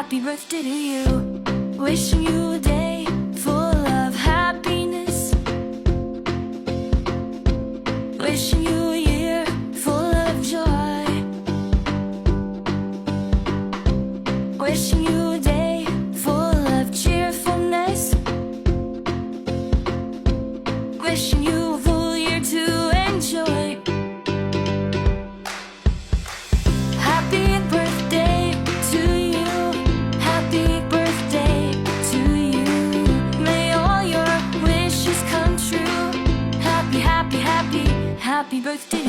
Happy birthday to you. Wishing you a day full of happiness. Wishing you a year full of joy. Wishing you a day full of cheerfulness. Wishing you a full year to enjoy. Happy birthday to you. Happy birthday to you. May all your wishes come true. Happy, happy, happy, happy birthday.